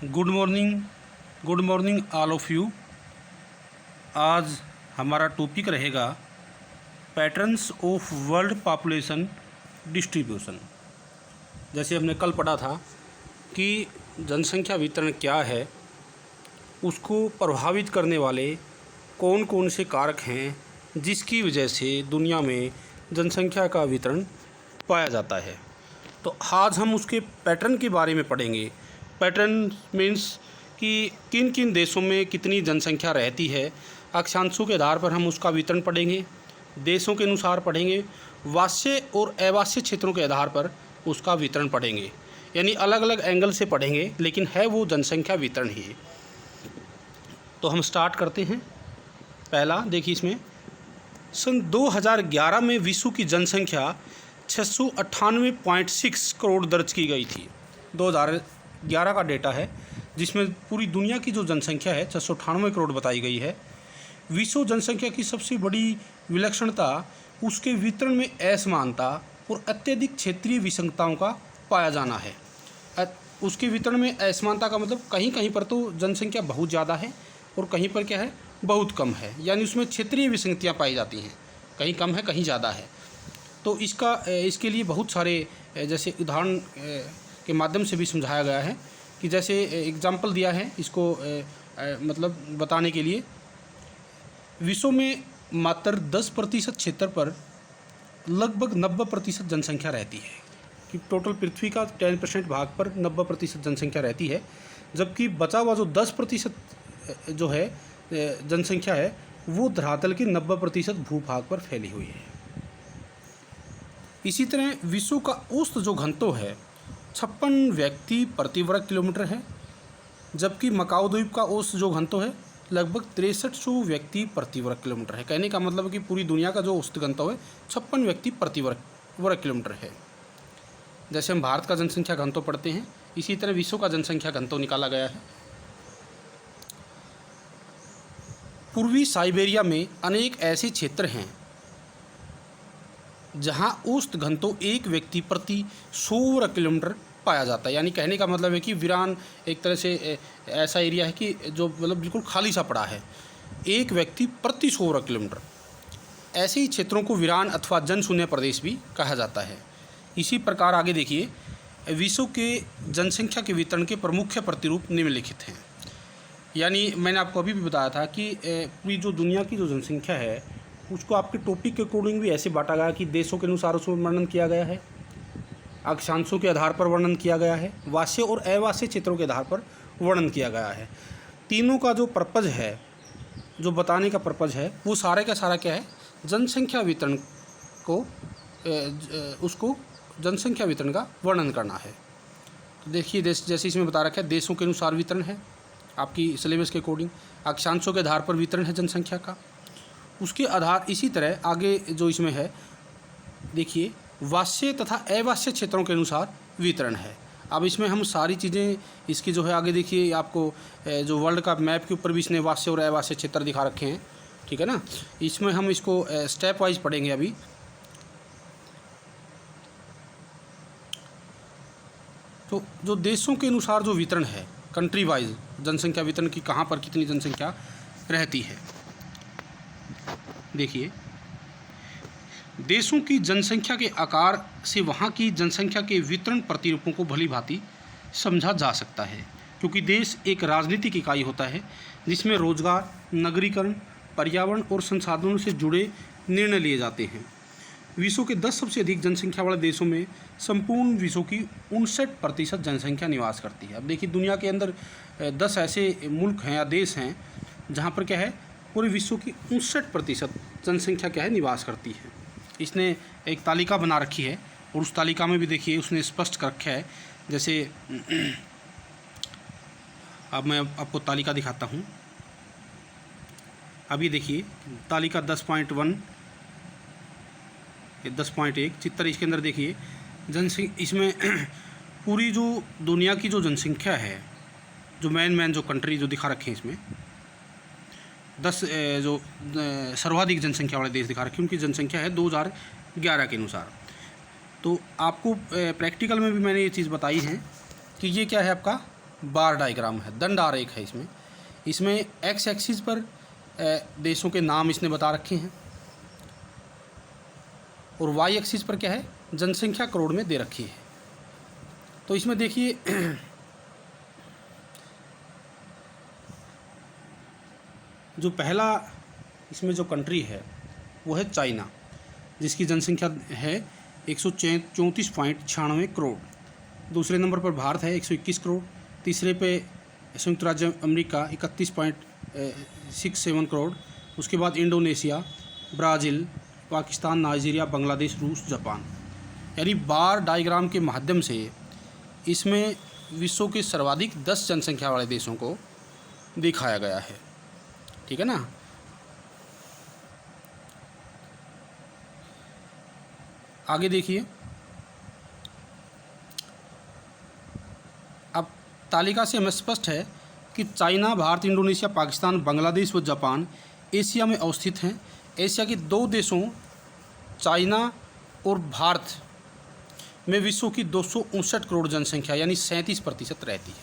Good morning all of you. आज हमारा topic रहेगा patterns of world population distribution. जैसे हमने कल पढ़ा था कि जनसंख्या वितरण क्या है, उसको प्रभावित करने वाले कौन कौन से कारक हैं जिसकी वजह से दुनिया में जनसंख्या का वितरण पाया जाता है। तो आज हम उसके पैटर्न के बारे में पढ़ेंगे। पैटर्न मीन्स कि किन किन देशों में कितनी जनसंख्या रहती है, अक्षांशों के आधार पर हम उसका वितरण पढ़ेंगे, देशों के अनुसार पढ़ेंगे, वास्य और अवास्य क्षेत्रों के आधार पर उसका वितरण पढ़ेंगे। यानी अलग अलग एंगल से पढ़ेंगे, लेकिन है वो जनसंख्या वितरण ही। तो हम स्टार्ट करते हैं। पहला देखिए, इसमें सन 2011 में विश्व की जनसंख्या 698.6 करोड़ दर्ज की गई थी। 2011 का डेटा है, जिसमें पूरी दुनिया की जो जनसंख्या है 698 करोड़ बताई गई है। विश्व जनसंख्या की सबसे बड़ी विलक्षणता उसके वितरण में असमानता और अत्यधिक क्षेत्रीय विसंगताओं का पाया जाना है। उसके वितरण में असमानता का मतलब कहीं कहीं पर तो जनसंख्या बहुत ज़्यादा है और कहीं पर क्या है, बहुत कम है। यानी उसमें क्षेत्रीय विसंगतियाँ पाई जाती हैं, कहीं कम है कहीं ज़्यादा है। तो इसके लिए बहुत सारे जैसे उदाहरण के माध्यम से भी समझाया गया है कि जैसे एग्जाम्पल दिया है इसको मतलब बताने के लिए। विश्व में मात्र 10% क्षेत्र पर लगभग 90% जनसंख्या रहती है, कि टोटल पृथ्वी का 10% भाग पर 90% जनसंख्या रहती है, जबकि बचा हुआ जो 10% जो है जनसंख्या है वो धरातल के 90% भूभाग पर फैली हुई है। इसी तरह विश्व का औसत जो घनत्व है 56 व्यक्ति प्रति वर्ग किलोमीटर है, जबकि मकाओ द्वीप का औसत जो घनत्व है लगभग 6300 व्यक्ति प्रति वर्ग किलोमीटर है। कहने का मतलब है कि पूरी दुनिया का जो औसत घनत्व है 56 व्यक्ति प्रति वर्ग किलोमीटर है। जैसे हम भारत का जनसंख्या घनत्व पढ़ते हैं, इसी तरह विश्व का जनसंख्या घनत्व निकाला गया है। पूर्वी साइबेरिया में अनेक ऐसे क्षेत्र हैं जहां औसत घनत्व एक व्यक्ति प्रति 100 वर्ग किलोमीटर पाया जाता है। यानी कहने का मतलब है कि वीरान एक तरह से ऐसा एरिया है कि जो मतलब बिल्कुल खाली सा पड़ा है, एक व्यक्ति प्रति 100 वर्ग किलोमीटर। ऐसे ही क्षेत्रों को वीरान अथवा जनशून्य प्रदेश भी कहा जाता है। इसी प्रकार आगे देखिए, विश्व के जनसंख्या के वितरण के प्रमुख प्रतिरूप निम्नलिखित हैं। यानी मैंने आपको अभी भी बताया था कि पूरी जो दुनिया की जो जनसंख्या है उसको आपके टॉपिक के अकॉर्डिंग भी ऐसे बांटा गया कि देशों के अनुसार उसमें वर्णन किया गया है, अक्षांशों के आधार पर वर्णन किया गया है, वास्य और अवास्य क्षेत्रों के आधार पर वर्णन किया गया है। तीनों का जो पर्पज़ है, जो बताने का पर्पज़ है, वो सारे का सारा क्या है, जनसंख्या वितरण को उसको जनसंख्या वितरण का वर्णन करना है। तो देखिए, जैसे इसमें बता रखा है देशों के अनुसार वितरण है, आपकी सिलेबस के अकॉर्डिंग अक्षांशों के आधार पर वितरण है जनसंख्या का। उसके आधार इसी तरह आगे जो इसमें है देखिए, वास्य तथा अवास्य क्षेत्रों के अनुसार वितरण है। अब इसमें हम सारी चीज़ें इसकी जो है आगे देखिए, आपको जो वर्ल्ड का मैप के ऊपर भी इसने वास्य और अवास्य क्षेत्र दिखा रखे हैं, ठीक है ना। इसमें हम इसको स्टेप वाइज पढ़ेंगे अभी। तो जो देशों के अनुसार जो वितरण है, कंट्री वाइज जनसंख्या वितरण की कहाँ पर कितनी जनसंख्या रहती है, देखिए देशों की जनसंख्या के आकार से वहाँ की जनसंख्या के वितरण प्रतिरूपों को भली भांति समझा जा सकता है, क्योंकि देश एक राजनीतिक इकाई होता है जिसमें रोजगार, नगरीकरण, पर्यावरण और संसाधनों से जुड़े निर्णय लिए जाते हैं। विश्व के 10 सबसे अधिक जनसंख्या वाले देशों में संपूर्ण विश्व की 59% जनसंख्या निवास करती है। अब देखिए, दुनिया के अंदर 10 ऐसे मुल्क हैं या देश हैं जहाँ पर क्या है, पूरे विश्व की 59% जनसंख्या क्या है, निवास करती है। इसने एक तालिका बना रखी है और उस तालिका में भी देखिए उसने स्पष्ट कर रखा है। जैसे अब मैं आपको तालिका दिखाता हूँ। अब ये देखिए तालिका 10.1, 10.1 चित्र, इसके अंदर देखिए जनसंख्या, इसमें पूरी जो दुनिया की जो जनसंख्या है, जो मेन जो कंट्री जो दिखा रखे हैं इसमें 10 जो सर्वाधिक जनसंख्या वाले देश दिखा रखे हैं, उनकी जनसंख्या है 2011 के अनुसार। तो आपको प्रैक्टिकल में भी मैंने ये चीज़ बताई है कि ये क्या है, आपका बार डायग्राम है, दंड आरेख है इसमें। इसमें एक्स एक्सिस पर देशों के नाम इसने बता रखे हैं और वाई एक्सिस पर क्या है, जनसंख्या करोड़ में दे रखी है। तो इसमें देखिए जो पहला इसमें जो कंट्री है वो है चाइना, जिसकी जनसंख्या है 134.96 करोड़। दूसरे नंबर पर भारत है 121 करोड़। तीसरे पे संयुक्त राज्य अमेरिका 31.67 करोड़। उसके बाद Indonesia, Brazil, Pakistan, Nigeria, Bangladesh, रूस, जापान। यानी बार डायग्राम के माध्यम से इसमें विश्व के सर्वाधिक 10 जनसंख्या वाले देशों को दिखाया गया है। ठीक है ना। आगे देखिए, अब तालिका से हमें स्पष्ट है कि चाइना, भारत, इंडोनेशिया, पाकिस्तान, बांग्लादेश व जापान एशिया में अवस्थित हैं। एशिया के 2 देशों चाइना और भारत में विश्व की 259 करोड़ जनसंख्या यानी 37% रहती है।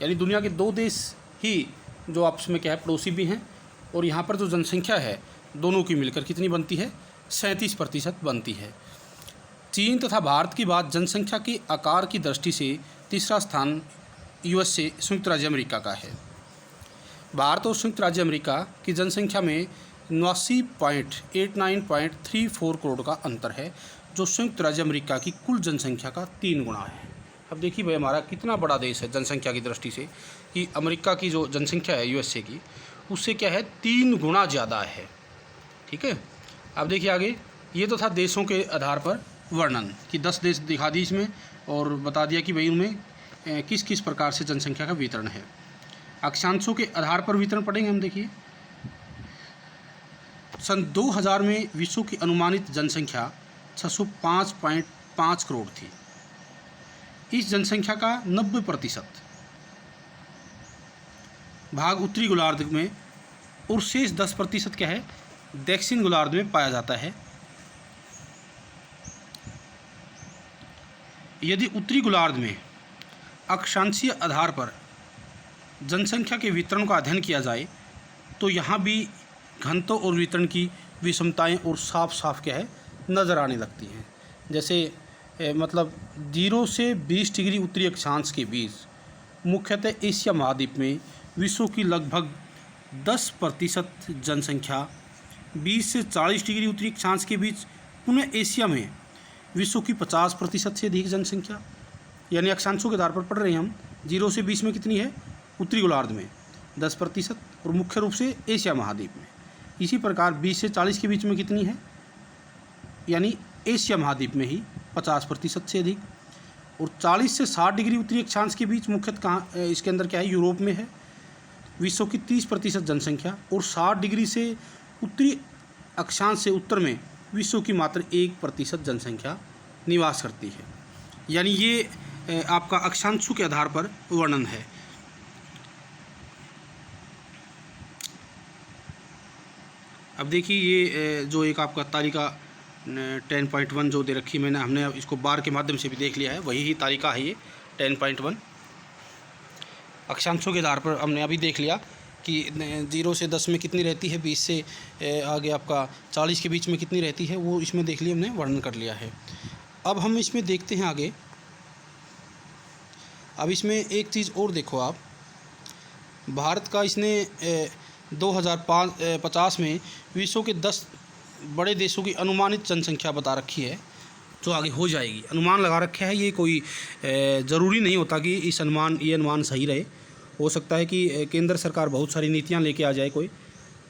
यानी दुनिया के 2 देश ही जो आपस में क्या है, पड़ोसी भी हैं, और यहाँ पर जो जनसंख्या है दोनों की मिलकर कितनी बनती है, 37% बनती है। चीन तथा भारत की बात जनसंख्या के आकार की दृष्टि से तीसरा स्थान यूएसए, संयुक्त राज्य अमेरिका का है। भारत और संयुक्त राज्य अमेरिका की जनसंख्या में 89.34 करोड़ का अंतर है, जो संयुक्त राज्य अमेरिका की कुल जनसंख्या का 3 गुना है। अब देखिए भाई, हमारा कितना बड़ा देश है जनसंख्या की दृष्टि से, कि अमेरिका की जो जनसंख्या है यूएसए की, उससे क्या है 3 गुना ज़्यादा है। ठीक है। अब देखिए आगे, ये तो था देशों के आधार पर वर्णन कि 10 देश दिखा दी इसमें और बता दिया कि भाई उनमें किस किस प्रकार से जनसंख्या का वितरण है। अक्षांशों के आधार पर वितरण पढ़ेंगे हम। देखिए, सन 2000 में विश्व की अनुमानित जनसंख्या 605.5 करोड़ थी। इस जनसंख्या का 90% भाग उत्तरी गोलार्ध में और शेष 10% क्या है, दक्षिण गोलार्ध में पाया जाता है। यदि उत्तरी गोलार्ध में अक्षांशीय आधार पर जनसंख्या के वितरण का अध्ययन किया जाए तो यहाँ भी घनत्व और वितरण की विषमताएं और साफ साफ क्या है, नज़र आने लगती हैं। जैसे मतलब 0 से 20 डिग्री उत्तरी अक्षांश के बीच मुख्यतः एशिया महाद्वीप में विश्व की लगभग 10% जनसंख्या, 20 से 40 डिग्री उत्तरी अक्षांश के बीच पुनः एशिया में विश्व की 50% से अधिक जनसंख्या, यानी अक्षांशों के आधार पर पढ़ रहे हैं हम। 0 से 20 में कितनी है, उत्तरी गोलार्ध में 10%, और मुख्य रूप से एशिया महाद्वीप में। इसी प्रकार 20 से 40 के बीच में कितनी है, यानी एशिया महाद्वीप में ही 50% से अधिक, और 40 से 60 डिग्री उत्तरी अक्षांश के बीच मुख्यतः कहाँ, इसके अंदर क्या है, यूरोप में है विश्व की 30% जनसंख्या, और 60 डिग्री से उत्तरी अक्षांश से उत्तर में विश्व की मात्र 1% जनसंख्या निवास करती है। यानी ये आपका अक्षांशों के आधार पर वर्णन है। अब देखिए, ये जो एक आपका तालिका 10.1 जो दे रखी मैंने, हमने इसको बार के माध्यम से भी देख लिया है, वही ही तालिका है ये 10.1। अक्षांशों के आधार पर हमने अभी देख लिया कि 0 से 10 में कितनी रहती है, 20 से आगे आपका 40 के बीच में कितनी रहती है, वो इसमें देख लिया, हमने वर्णन कर लिया है। अब हम इसमें देखते हैं आगे। अब इसमें एक चीज़ और देखो आप, भारत का इसने 2050 में विश्व के 10 बड़े देशों की अनुमानित जनसंख्या बता रखी है, जो आगे हो जाएगी। अनुमान लगा रखा है, ये कोई ज़रूरी नहीं होता कि ये अनुमान सही रहे। हो सकता है कि केंद्र सरकार बहुत सारी नीतियां लेके आ जाए कोई,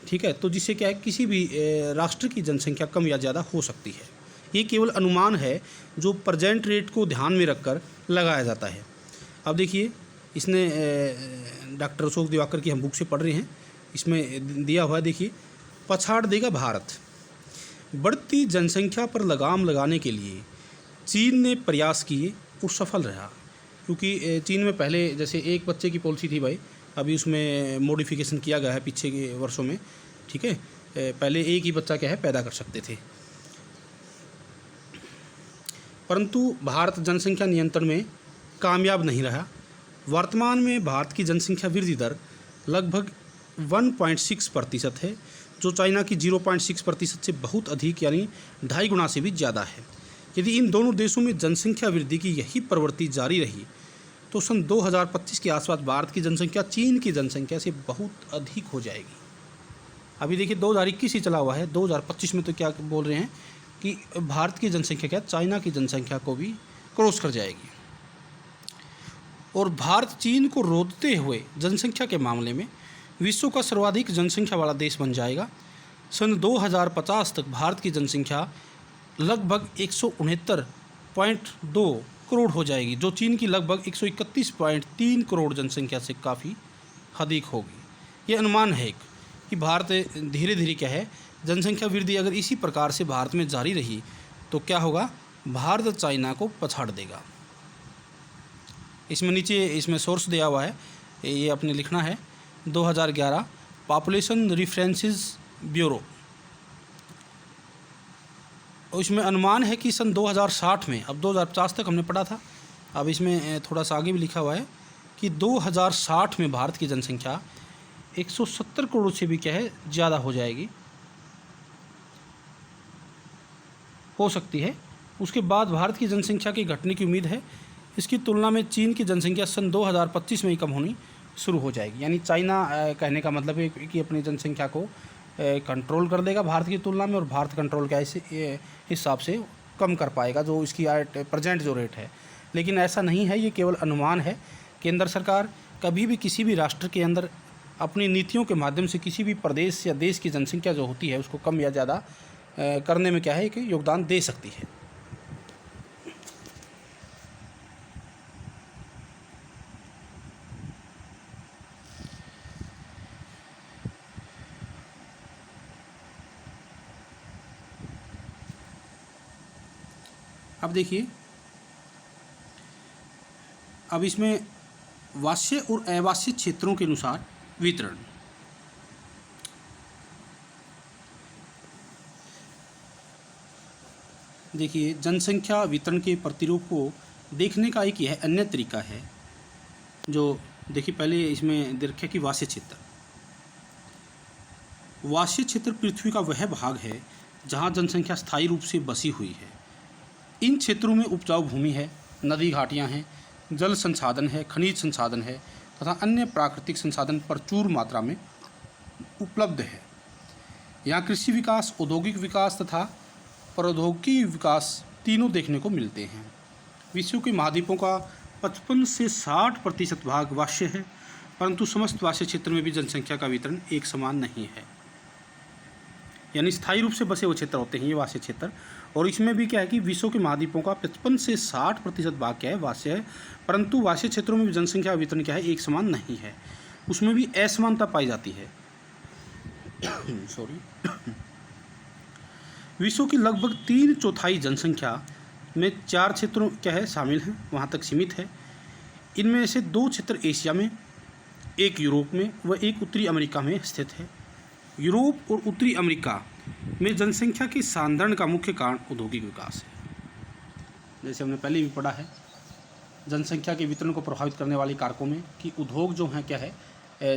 ठीक है, तो जिससे क्या है, किसी भी राष्ट्र की जनसंख्या कम या ज़्यादा हो सकती है। ये केवल अनुमान है जो प्रेजेंट रेट को ध्यान में रखकर लगाया जाता है। अब देखिए, इसने डॉक्टर अशोक दिवाकर की हम बुक से पढ़ रहे हैं, इसमें दिया हुआ है, देखिए, पछाड़ देगा भारत। बढ़ती जनसंख्या पर लगाम लगाने के लिए चीन ने प्रयास किए और सफल रहा, क्योंकि चीन में पहले जैसे एक बच्चे की पॉलिसी थी भाई, अभी उसमें मॉडिफिकेशन किया गया है पीछे के वर्षों में, ठीक है। पहले एक ही बच्चा क्या है पैदा कर सकते थे, परंतु भारत जनसंख्या नियंत्रण में कामयाब नहीं रहा वर्तमान में भारत की जनसंख्या वृद्धि दर लगभग 1.6% है, जो चाइना की 0.6% से बहुत अधिक यानी 2.5 गुना से भी ज़्यादा है। यदि इन दोनों देशों में जनसंख्या वृद्धि की यही प्रवृत्ति जारी रही तो सन 2025 के आसपास भारत की जनसंख्या चीन की जनसंख्या से बहुत अधिक हो जाएगी। अभी देखिए 2021 ही चला हुआ है, 2025 में तो क्या बोल रहे हैं कि भारत की जनसंख्या क्या चाइना की जनसंख्या को भी क्रॉस कर जाएगी और भारत चीन को रोकते हुए जनसंख्या के मामले में विश्व का सर्वाधिक जनसंख्या वाला देश बन जाएगा। सन 2050 तक भारत की जनसंख्या लगभग 169.2 करोड़ हो जाएगी, जो चीन की लगभग 131.3 करोड़ जनसंख्या से काफ़ी अधिक होगी। ये अनुमान है कि भारत धीरे धीरे क्या है जनसंख्या वृद्धि अगर इसी प्रकार से भारत में जारी रही तो क्या होगा, भारत चाइना को पछाड़ देगा। इसमें नीचे इसमें सोर्स दिया हुआ है, ये अपने लिखना है 2011 पॉपुलेशन रेफरेंसेस ब्यूरो। और इसमें अनुमान है कि सन 2060 में, अब 2050 तक हमने पढ़ा था, अब इसमें थोड़ा सा आगे भी लिखा हुआ है कि 2060 में भारत की जनसंख्या 170 करोड़ से भी क्या है ज़्यादा हो जाएगी, हो सकती है। उसके बाद भारत की जनसंख्या की घटने की उम्मीद है। इसकी तुलना में चीन की जनसंख्या सन 2025 में ही कम होनी शुरू हो जाएगी। यानी चाइना कहने का मतलब है कि अपनी जनसंख्या को कंट्रोल कर देगा भारत की तुलना में, और भारत कंट्रोल का इस हिसाब से कम कर पाएगा जो इसकी प्रेजेंट जो रेट है। लेकिन ऐसा नहीं है, ये केवल अनुमान है। केंद्र सरकार कभी भी किसी भी राष्ट्र के अंदर अपनी नीतियों के माध्यम से किसी भी प्रदेश या देश की जनसंख्या जो होती है उसको कम या ज़्यादा करने में क्या है कि योगदान दे सकती है। अब देखिए, अब इसमें वास्य और अवास्य क्षेत्रों के अनुसार वितरण। देखिए, जनसंख्या वितरण के प्रतिरूप को देखने का एक यह अन्य तरीका है जो देखिए पहले इसमें दे रखा है कि वास्य क्षेत्र। वास्य क्षेत्र पृथ्वी का वह भाग है जहाँ जनसंख्या स्थायी रूप से बसी हुई है। इन क्षेत्रों में उपजाऊ भूमि है, नदी घाटियाँ हैं, जल संसाधन है, खनिज संसाधन है तथा अन्य प्राकृतिक संसाधन प्रचुर मात्रा में उपलब्ध है। यहाँ कृषि विकास, औद्योगिक विकास तथा प्रौद्योगिकी विकास तीनों देखने को मिलते हैं। विश्व के महाद्वीपों का 55 से 60% भाग वास्य है, परंतु समस्त वास्य क्षेत्र में भी जनसंख्या का वितरण एक समान नहीं है। यानी स्थायी रूप से बसे हुए क्षेत्र होते हैं ये वास्य क्षेत्र, और इसमें भी क्या है कि विश्व के महाद्वीपों का 55 से 60% भाग क्या है वास्य है, परंतु वास्य क्षेत्रों में भी जनसंख्या वितरण क्या है एक समान नहीं है, उसमें भी असमानता पाई जाती है। सॉरी। विश्व की लगभग 3/4 जनसंख्या में 4 क्षेत्रों क्या है शामिल हैं, वहाँ तक सीमित है। इनमें से 2 क्षेत्र एशिया में, एक यूरोप में व एक उत्तरी अमेरिका में स्थित है। यूरोप और उत्तरी अमेरिका में जनसंख्या के सांद्रण का मुख्य कारण औद्योगिक विकास है। जैसे हमने पहले भी पढ़ा है जनसंख्या के वितरण को प्रभावित करने वाले कारकों में कि उद्योग जो हैं क्या है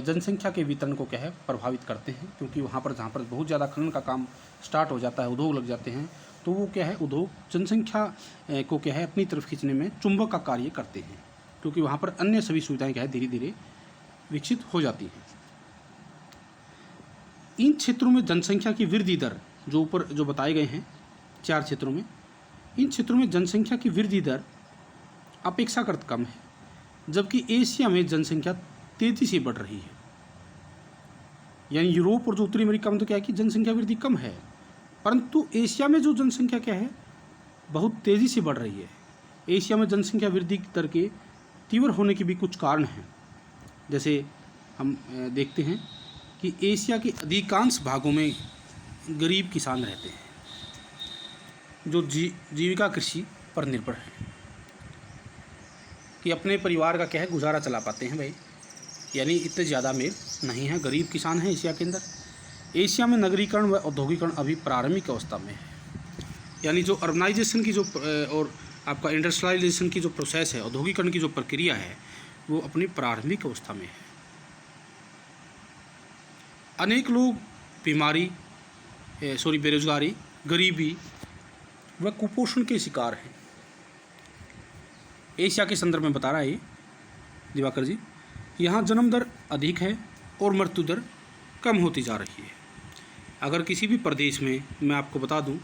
जनसंख्या के वितरण को क्या है प्रभावित करते हैं, क्योंकि वहाँ पर जहाँ पर बहुत ज़्यादा खनन का काम स्टार्ट हो जाता है, उद्योग लग जाते हैं, तो वो क्या है उद्योग जनसंख्या को क्या है अपनी तरफ खींचने में चुंबक का कार्य करते हैं, क्योंकि वहाँ पर अन्य सभी सुविधाएँ क्या है धीरे धीरे विकसित हो जाती हैं। इन क्षेत्रों में जनसंख्या की वृद्धि दर जो ऊपर जो बताए गए हैं 4 क्षेत्रों में, इन क्षेत्रों में जनसंख्या की वृद्धि दर अपेक्षाकृत कम है, जबकि एशिया में जनसंख्या तेज़ी से बढ़ रही है। यानी यूरोप और जो उत्तरी अमेरिका में तो क्या है कि जनसंख्या वृद्धि कम है, परंतु एशिया में जो जनसंख्या क्या है बहुत तेज़ी से बढ़ रही है। एशिया में जनसंख्या वृद्धि दर के तीव्र होने के भी कुछ कारण हैं। जैसे हम देखते हैं कि एशिया के अधिकांश भागों में गरीब किसान रहते हैं जो जीविका कृषि पर निर्भर हैं, कि अपने परिवार का क्या है गुजारा चला पाते हैं भाई, यानी इतने ज़्यादा अमीर नहीं है, गरीब किसान हैं एशिया के अंदर। एशिया में नगरीकरण व औद्योगिकरण अभी प्रारंभिक अवस्था में है, यानी जो अर्बनाइजेशन की जो और आपका इंडस्ट्रियलाइजेशन की जो प्रोसेस है, औद्योगिकरण की जो प्रक्रिया है वो अपनी प्रारंभिक अवस्था में है। अनेक लोग बीमारी बेरोजगारी, गरीबी व कुपोषण के शिकार हैं। एशिया के संदर्भ में बता रहा है ये दिवाकर जी। यहाँ जन्म दर अधिक है और मृत्यु दर कम होती जा रही है। अगर किसी भी प्रदेश में, मैं आपको बता दूं,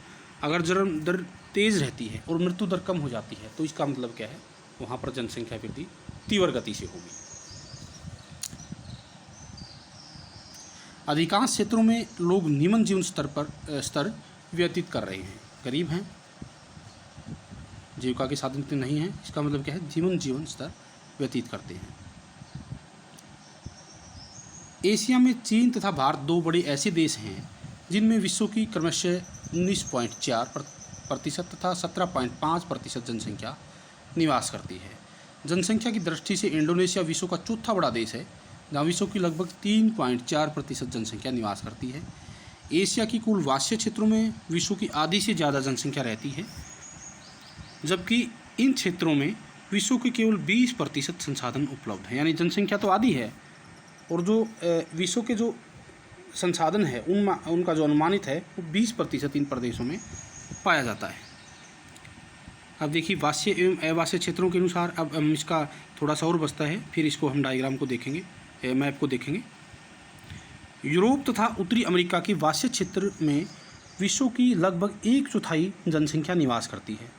अगर जन्म दर तेज़ रहती है और मृत्यु दर कम हो जाती है तो इसका मतलब क्या है, वहाँ पर जनसंख्या वृद्धि तीव्र गति से होगी। अधिकांश क्षेत्रों में लोग निम्न जीवन स्तर व्यतीत कर रहे हैं। गरीब हैं, जीविका के साधन इतने नहीं हैं, इसका मतलब क्या है, जीवन स्तर व्यतीत करते हैं। एशिया में चीन तथा भारत दो बड़े ऐसे देश हैं जिनमें विश्व की क्रमशः 19.4% तथा 17.5% जनसंख्या निवास करती है। जनसंख्या की दृष्टि से इंडोनेशिया विश्व का चौथा बड़ा देश है, जहाँ विश्व की लगभग 3.4% जनसंख्या निवास करती है। एशिया की कुल वास्य क्षेत्रों में विश्व की आधी से ज़्यादा जनसंख्या रहती है, जबकि इन क्षेत्रों में विश्व के केवल 20% संसाधन उपलब्ध हैं। यानी जनसंख्या तो आधी है और जो विश्व के जो संसाधन है उनका जो अनुमानित है वो 20% इन प्रदेशों में पाया जाता है। अब देखिए वास्य एवं अवास्य क्षेत्रों के अनुसार अब हम इसका थोड़ा सा और बचता है, फिर इसको हम डायग्राम को देखेंगे, मैप को देखेंगे। यूरोप तथा उत्तरी अमेरिका के वास्य क्षेत्र में विश्व की लगभग 1/4 जनसंख्या निवास करती है।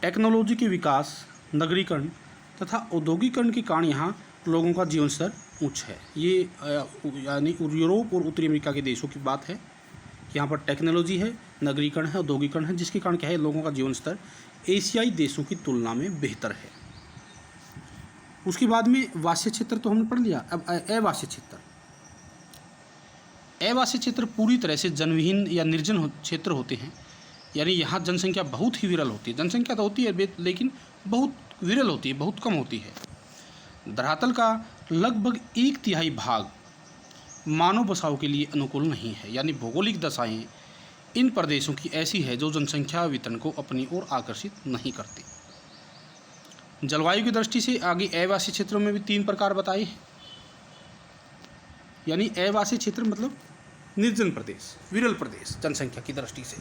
टेक्नोलॉजी के विकास, नगरीकरण तथा औद्योगिकरण के कारण यहाँ लोगों का जीवन स्तर उच्च है। ये यानी यूरोप और उत्तरी अमेरिका के देशों की बात है। यहाँ पर टेक्नोलॉजी है, नगरीकरण है, औद्योगिकरण है, जिसके कारण क्या है, लोगों का जीवन स्तर एशियाई देशों की तुलना में बेहतर है। उसके बाद में वास्य क्षेत्र तो हमने पढ़ लिया। अब अवास्य क्षेत्र। अवास्य क्षेत्र पूरी तरह से जनविहीन या निर्जन क्षेत्र होते हैं। यानी यहाँ जनसंख्या बहुत ही विरल होती है। जनसंख्या तो होती है लेकिन बहुत विरल होती है, बहुत कम होती है। धरातल का लगभग 1/3 भाग मानव बसाव के लिए अनुकूल नहीं है। यानी भौगोलिक दशाएं इन प्रदेशों की ऐसी है जो जनसंख्या वितरण को अपनी ओर आकर्षित नहीं करती। जलवायु की दृष्टि से आगे अवासी क्षेत्रों में भी 3 प्रकार बताए हैं। यानी अवासी क्षेत्र मतलब निर्जन प्रदेश, विरल प्रदेश जनसंख्या की दृष्टि से।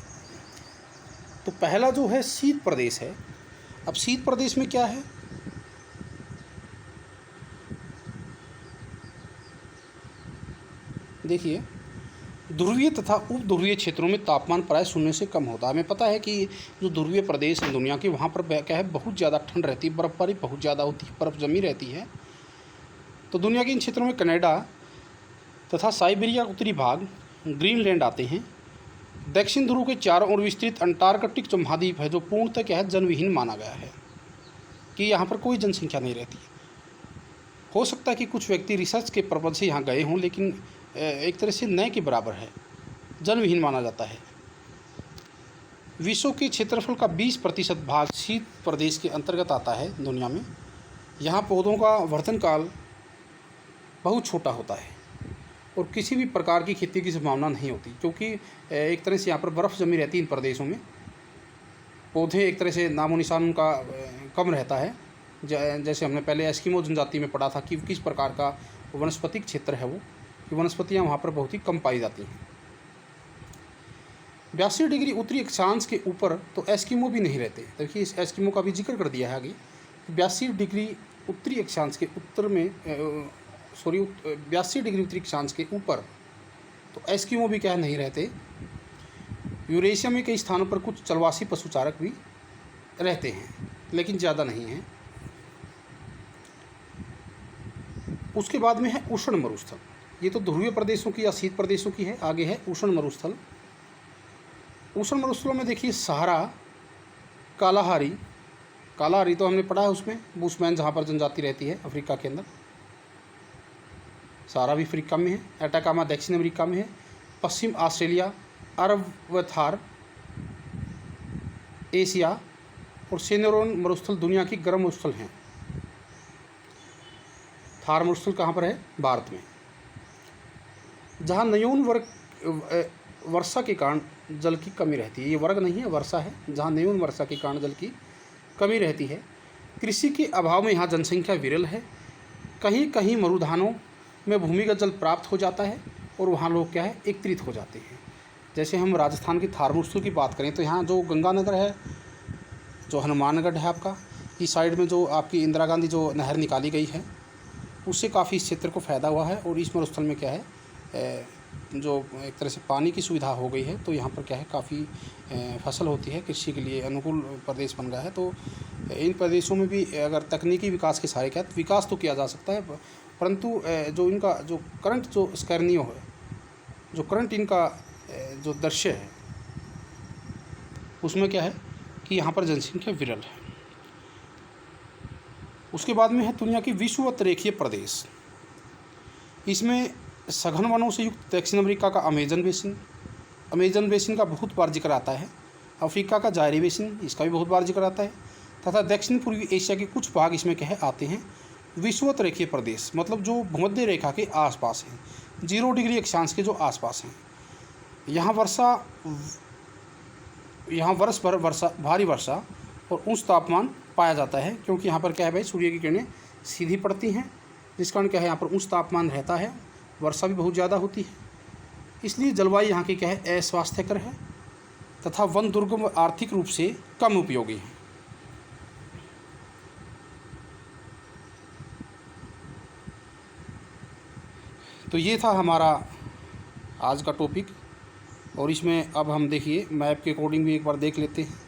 तो पहला जो है शीत प्रदेश है। अब शीत प्रदेश में क्या है, देखिए ध्रुवीय तथा उपध्रुवीय क्षेत्रों में तापमान प्राय 0 से कम होता है। हमें पता है कि जो ध्रुवीय प्रदेश हैं दुनिया के, वहाँ पर क्या है, बहुत ज़्यादा ठंड रहती है, बर्फबारी बहुत ज़्यादा होती है, बर्फ़ जमी रहती है। तो दुनिया के इन क्षेत्रों में कनाडा तथा साइबेरिया उत्तरी भाग, ग्रीनलैंड आते हैं। दक्षिण ध्रुव के चारों ओर विस्तृत अंटार्कटिक जो महाद्वीप है, जो पूर्णतः क्या है, जनविहीन माना गया है कि यहाँ पर कोई जनसंख्या नहीं रहती है। हो सकता है कि कुछ व्यक्ति रिसर्च के पर्पज़ से यहाँ गए हों, लेकिन एक तरह से न के बराबर है, जनविहीन माना जाता है। विश्व के क्षेत्रफल का 20% भाग शीत प्रदेश के अंतर्गत आता है दुनिया में। यहाँ पौधों का वर्धन काल बहुत छोटा होता है और किसी भी प्रकार की खेती की संभावना नहीं होती, क्योंकि एक तरह से यहाँ पर बर्फ़ जमी रहती है। इन प्रदेशों में पौधे एक तरह से नामो निशान उनका कम रहता है। जैसे हमने पहले एस्किमो जनजाति में पढ़ा था कि किस प्रकार का वनस्पतिक क्षेत्र है वो, कि वनस्पतियाँ वहाँ पर बहुत ही कम पाई जाती हैं। 82 डिग्री उत्तरी अक्षांश के ऊपर तो एस्किमो भी नहीं रहते। देखिए इस एस्किमो का भी जिक्र कर दिया है आगे। 82 डिग्री उत्तरी अक्षांश के उत्तर में 82 डिग्री उत्तरी अक्षांश के ऊपर तो एस्किमो भी क्या नहीं रहते। यूरेशिया में कई स्थानों पर कुछ चलवासी पशुचारक भी रहते हैं, लेकिन ज़्यादा नहीं हैं। उसके बाद में है उष्ण मरुस्थल। ये तो ध्रुवीय प्रदेशों की या शीत प्रदेशों की है। आगे है उष्ण मरुस्थल। उष्ण मरुस्थलों में देखिए सहारा, कालाहारी तो हमने पढ़ा है, उसमें बुशमैन जहाँ पर जनजाति रहती है अफ्रीका के अंदर, सहारा भी अफ्रीका में है। एटाकामा दक्षिण अमेरिका में है। पश्चिम ऑस्ट्रेलिया, अरब व थार एशिया, और सेनोरोन मरुस्थल दुनिया की गर्म मरुस्थल हैं। थार मरुस्थल कहाँ पर है, भारत में। जहाँ न्यून वर्षा के कारण जल की कमी रहती है, ये वर्ग नहीं है, वर्षा है। जहाँ न्यून वर्षा के कारण जल की कमी रहती है, कृषि के अभाव में यहाँ जनसंख्या विरल है। कहीं कहीं मरुधानों में भूमिगत जल प्राप्त हो जाता है और वहाँ लोग क्या है एकत्रित हो जाते हैं। जैसे हम राजस्थान की थार मरुस्थल की बात करें तो यहाँ जो गंगानगर है, जो हनुमानगढ़ है आपका, इस साइड में जो आपकी इंदिरा गांधी जो नहर निकाली गई है उससे काफ़ी इस क्षेत्र को फ़ायदा हुआ है। और इस मरुस्थल में क्या है जो एक तरह से पानी की सुविधा हो गई है, तो यहाँ पर क्या है काफ़ी फसल होती है, कृषि के लिए अनुकूल प्रदेश बन गया है। तो इन प्रदेशों में भी अगर तकनीकी विकास के सहारे क्या विकास तो किया जा सकता है, परंतु जो इनका जो करंट जो स्कैर्नियो है, जो करंट इनका जो दृश्य है उसमें क्या है कि यहाँ पर जनसंख्या विरल है। उसके बाद में है दुनिया की विषुवत रेखीय प्रदेश। इसमें सघन वनों से युक्त दक्षिण अमेरिका का अमेजन बेसिन का बहुत बार जिक्र आता है। अफ्रीका का जायरी बेसिन, इसका भी बहुत बार जिक्र आता है। तथा दक्षिण पूर्वी एशिया के कुछ भाग इसमें क्या है आते हैं विषुवत रेखीय प्रदेश, मतलब जो भूमध्य रेखा के आसपास हैं, 0 डिग्री अक्षांश के जो आसपास हैं। यहाँ वर्ष भर भारी वर्षा और उच्च तापमान पाया जाता है, क्योंकि यहाँ पर क्या है भाई सूर्य की किरणें सीधी पड़ती हैं, जिस कारण क्या है यहाँ पर उच्च तापमान रहता है, वर्षा भी बहुत ज़्यादा होती है। इसलिए जलवायु यहाँ की क्या है अस्वास्थ्यकर है तथा वन दुर्गम व आर्थिक रूप से कम उपयोगी है। तो ये था हमारा आज का टॉपिक। और इसमें अब हम देखिए मैप के अकॉर्डिंग भी एक बार देख लेते हैं।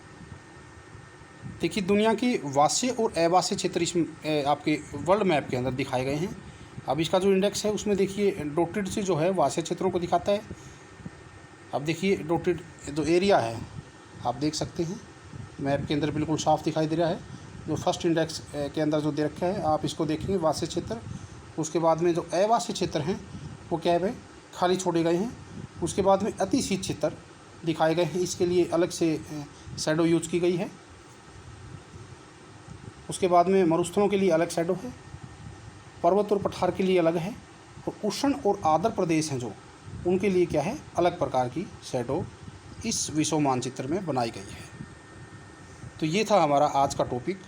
देखिए दुनिया के वास्य और अवास्य क्षेत्र इसमें आपके वर्ल्ड मैप के अंदर दिखाए गए हैं। अब इसका जो इंडेक्स है उसमें देखिए डॉटेड से जो है वास्य क्षेत्रों को दिखाता है। अब देखिए डॉटेड जो एरिया है आप देख सकते हैं मैप के अंदर बिल्कुल साफ दिखाई दे रहा है। जो फर्स्ट इंडेक्स के अंदर जो दे रखा है आप इसको देखेंगे वास्य क्षेत्र। उसके बाद में जो अवास्य क्षेत्र हैं वो क्या है भाई खाली छोड़े गए हैं। उसके बाद में अति शीत क्षेत्र दिखाए गए हैं, इसके लिए अलग से शैडो यूज की गई है। उसके बाद में मरुस्थलों के लिए अलग शैडो है, पर्वत और पठार के लिए अलग है, और उष्ण और आर्द्र प्रदेश हैं जो उनके लिए क्या है अलग प्रकार की शैडो इस विश्व मानचित्र में बनाई गई है। तो ये था हमारा आज का टॉपिक।